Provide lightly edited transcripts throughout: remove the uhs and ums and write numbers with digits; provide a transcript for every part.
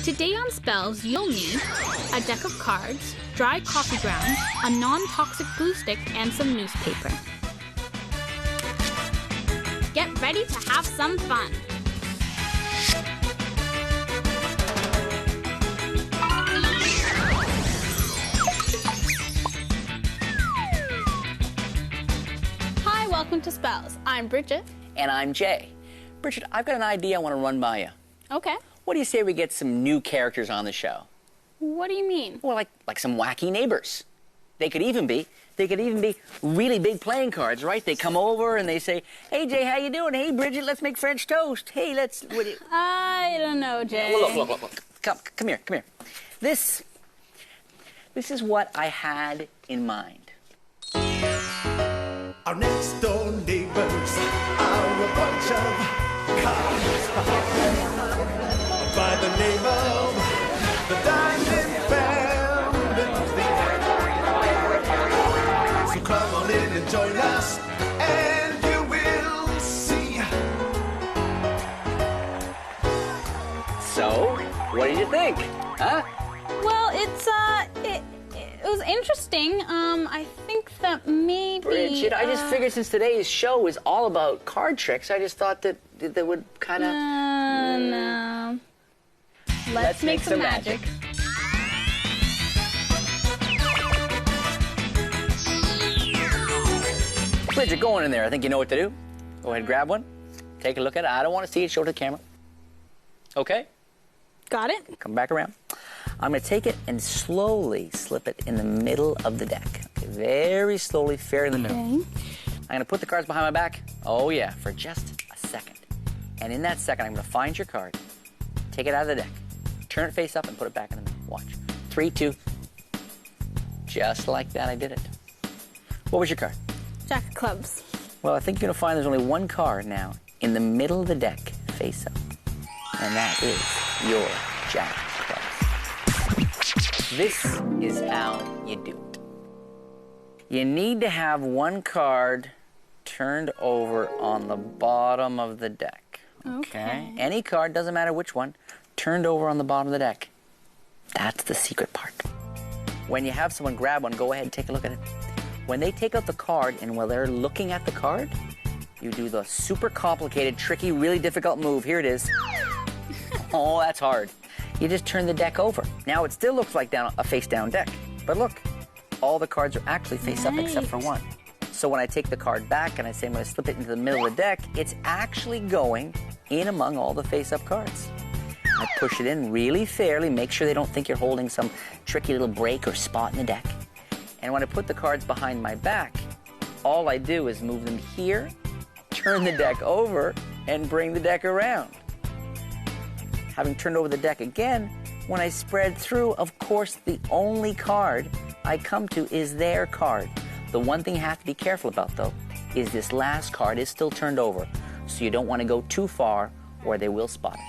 Today on Spellz, you'll need a deck of cards, dry coffee grounds, a non-toxic glue stick, and some newspaper. Get ready to have some fun! Hi, welcome to Spellz. I'm Bridget. And I'm Jay. Bridget, I've got an idea I want to run by you. Okay. What do you say we get some new characters on the show? What do you mean? Well, like some wacky neighbors. They could even be really big playing cards, right? They come over and they say, "Hey Jay, how you doing? Hey Bridget, let's make French toast. Hey, let's." What do you... I don't know, Jay. Well, look. Come here. This is what I had in mind. Our next door neighbors are a bunch of cards by the name of the Diamond Family. So come on in and join us, and you will see. So, what did you think? Huh? Well, it was interesting. I think that maybe... Bridget, I just figured since today's show is all about card tricks, I just thought that would kind of... No. Let's make some magic. Bridget, go on in there. I think you know what to do. Go ahead, grab one. Take a look at it. I don't want to see it. Show it to the camera. Okay? Got it? Come back around. I'm going to take it and slowly slip it in the middle of the deck. Okay, very slowly, fair in the middle. Okay. I'm going to put the cards behind my back. Oh, yeah, for just a second. And in that second, I'm going to find your card, take it out of the deck, turn it face up, and put it back in the middle. Watch. 3, 2. Just like that, I did it. What was your card? Jack of clubs. Well, I think you're going to find there's only one card now in the middle of the deck, face up. And that is your Jack of clubs. This is how you do it. You need to have one card turned over on the bottom of the deck. Okay? Any card, doesn't matter which one, turned over on the bottom of the deck. That's the secret part. When you have someone grab one, go ahead and take a look at it. When they take out the card and while they're looking at the card, you do the super complicated, tricky, really difficult move. Here it is. Oh, that's hard. You just turn the deck over. Now it still looks like a face-down deck. But look, all the cards are actually face up except for one. So when I take the card back and I say I'm going to slip it into the middle of the deck, it's actually going in among all the face-up cards. I push it in really fairly, make sure they don't think you're holding some tricky little break or spot in the deck. And when I put the cards behind my back, all I do is move them here, turn the deck over, and bring the deck around. Having turned over the deck again, when I spread through, of course, the only card I come to is their card. The one thing you have to be careful about, though, is this last card is still turned over, so you don't want to go too far or they will spot it.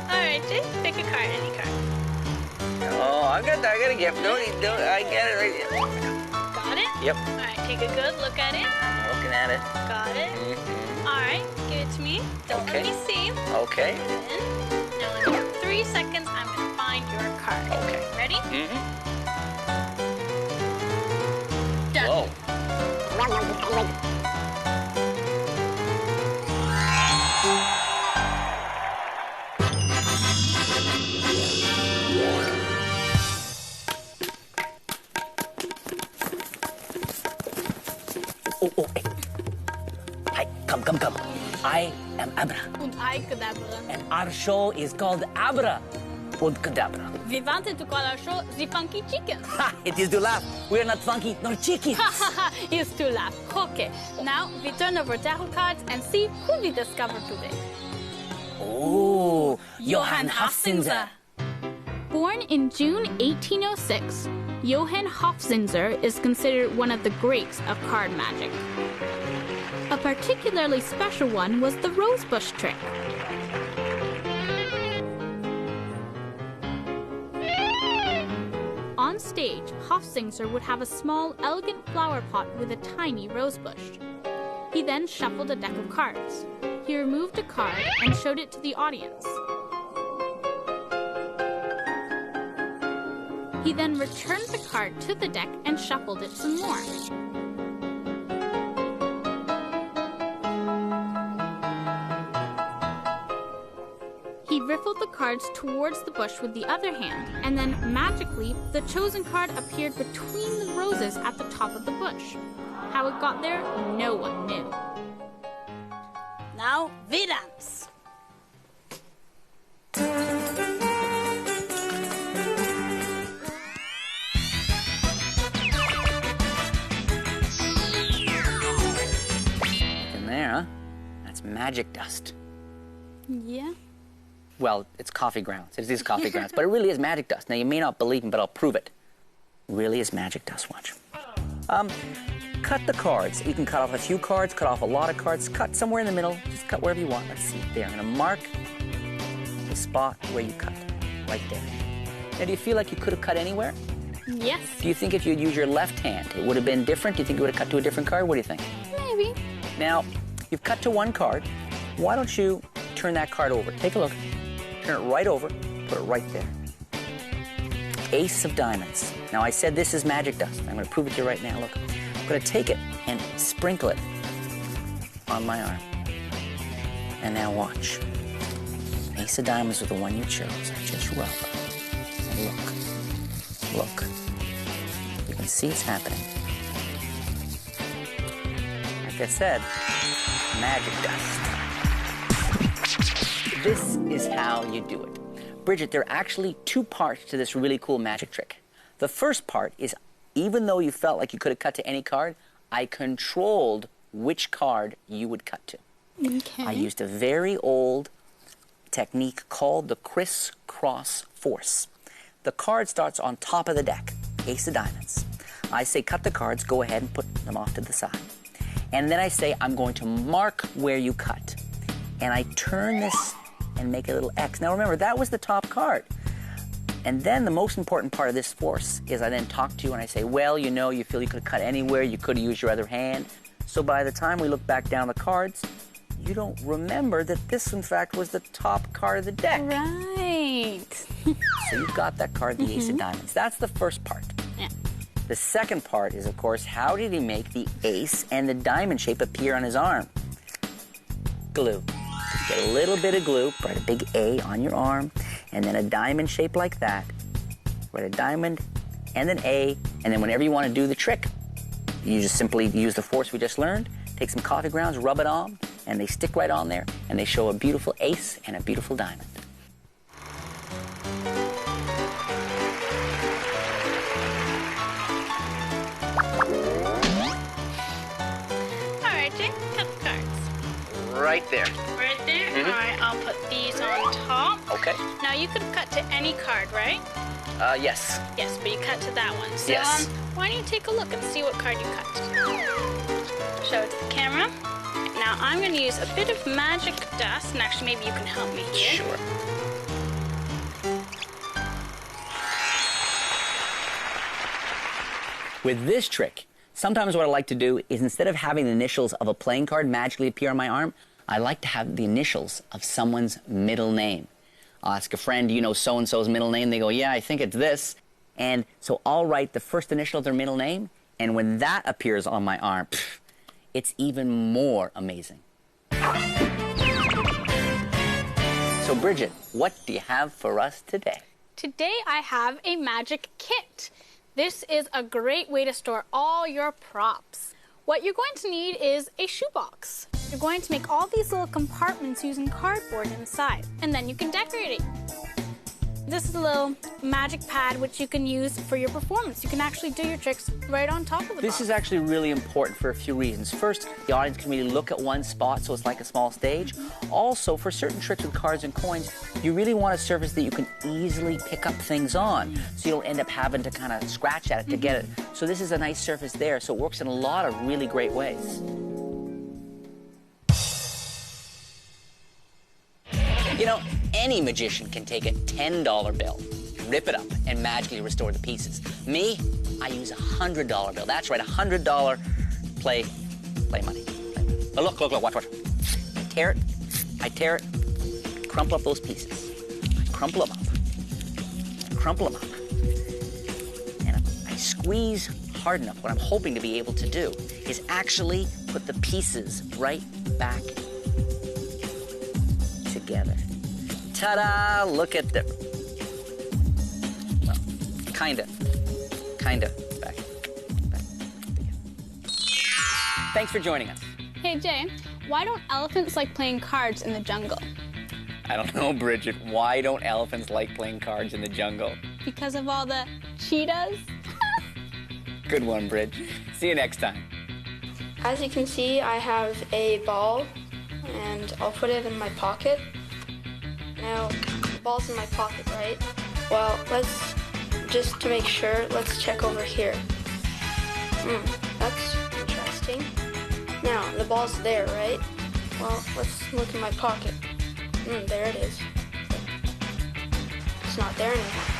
All right, Jay, pick a card, any card. Oh, I got a gift. I get it right here. Got it? Yep. All right, take a good look at it. I'm looking at it. Got it? All right, give it to me. Don't let me see. Okay. Now, in 3 seconds, I'm going to find your card. Okay. Ready? Done. Whoa. Oh, hey. Hi, come. I am Abra. Und I Kadabra. And our show is called Abra und Kadabra. We wanted to call our show The Funky Chicken. Ha! It is to laugh. We are not funky nor chickens. Is to laugh. Okay, now we turn over tarot cards and see who we discover today. Oh, Johann Hafzinser. Born in June 1806, Johann Hafzinser is considered one of the greats of card magic. A particularly special one was the rosebush trick. On on stage, Hofzinger would have a small, elegant flower pot with a tiny rose bush. He then shuffled a deck of cards. He removed a card and showed it to the audience. He then returned the card to the deck and shuffled it some more. He riffled the cards towards the bush with the other hand, and then magically, the chosen card appeared between the roses at the top of the bush. How it got there, no one knew. Now, we dance. In there, huh? That's magic dust. Yeah. Well, it's coffee grounds. It is coffee grounds, but it really is magic dust. Now, you may not believe me, but I'll prove it. It really is magic dust. Watch. Cut the cards. You can cut off a few cards, cut off a lot of cards, cut somewhere in the middle. Just cut wherever you want. Let's see. There. I'm going to mark the spot where you cut. Right there. Now, do you feel like you could have cut anywhere? Yes. Do you think if you'd used your left hand, it would have been different? Do you think you would have cut to a different card? What do you think? Maybe. Now, you've cut to one card. Why don't you turn that card over? Take a look. Turn it right over. Put it right there. Ace of diamonds. Now, I said this is magic dust. I'm going to prove it to you right now. Look. I'm going to take it and sprinkle it on my arm. And now watch. Ace of diamonds was the one you chose. I just rub. And look. Look. You can see it's happening. Like I said, magic dust. This is how you do it. Bridget, there are actually two parts to this really cool magic trick. The first part is, even though you felt like you could have cut to any card, I controlled which card you would cut to. Okay. I used a very old technique called the crisscross force. The card starts on top of the deck, Ace of diamonds. I say cut the cards, go ahead and put them off to the side. And then I say I'm going to mark where you cut. And I turn this and make a little X. Now remember, that was the top card. And then the most important part of this force is I then talk to you and I say, well, you know, you feel you could have cut anywhere, you could have used your other hand. So by the time we look back down the cards, you don't remember that this, in fact, was the top card of the deck. Right. So you've got that card, the Ace of diamonds. That's the first part. Yeah. The second part is, of course, how did he make the ace and the diamond shape appear on his arm? Glue. Just get a little bit of glue, write a big A on your arm, and then a diamond shape like that. Write a diamond, and then A, and then whenever you want to do the trick, you just simply use the force we just learned, take some coffee grounds, rub it on, and they stick right on there, and they show a beautiful ace and a beautiful diamond. All right, Jake, cut the cards. Right there. Right there? All right, I'll put these on top. Okay. Now, you could cut to any card, right? Yes. Yes, but you cut to that one. So, Yes. why don't you take a look and see what card you cut? Show it to the camera. Now, I'm going to use a bit of magic dust, and actually, maybe you can help me here. Sure. With this trick, sometimes what I like to do is, instead of having the initials of a playing card magically appear on my arm, I like to have the initials of someone's middle name. I'll ask a friend, do you know so-and-so's middle name? They go, yeah, I think it's this. And so I'll write the first initial of their middle name, and when that appears on my arm, it's even more amazing. So Bridget, what do you have for us today? Today I have a magic kit. This is a great way to store all your props. What you're going to need is a shoebox. You're going to make all these little compartments using cardboard inside, and then you can decorate it. This is a little magic pad which you can use for your performance. You can actually do your tricks right on top of the This box. is actually really important for a few reasons. First, the audience can really look at one spot, so it's like a small stage. Also, for certain tricks with cards and coins, you really want a surface that you can easily pick up things on, so you don't end up having to kind of scratch at it to get it. So this is a nice surface there, so it works in a lot of really great ways. You know, any magician can take a $10 bill rip it up and magically restore the pieces. Me, I use a $100 bill. That's right, $100 play money. Oh, look, watch. I tear it, crumple up those pieces. I crumple them up. And I squeeze hard enough. What I'm hoping to be able to do is actually put the pieces right back together. Ta-da! Look at the... Well, kinda back together. Thanks for joining us. Hey, Jay, why don't elephants like playing cards in the jungle? I don't know, Bridget. Why don't elephants like playing cards in the jungle? Because of all the cheetahs? Good one, Bridge. See you next time. As you can see, I have a ball, and I'll put it in my pocket. Now, the ball's in my pocket, right? Well, just to make sure, let's check over here. That's interesting. Now, the ball's there, right? Well, let's look in my pocket. There it is. It's not there anymore.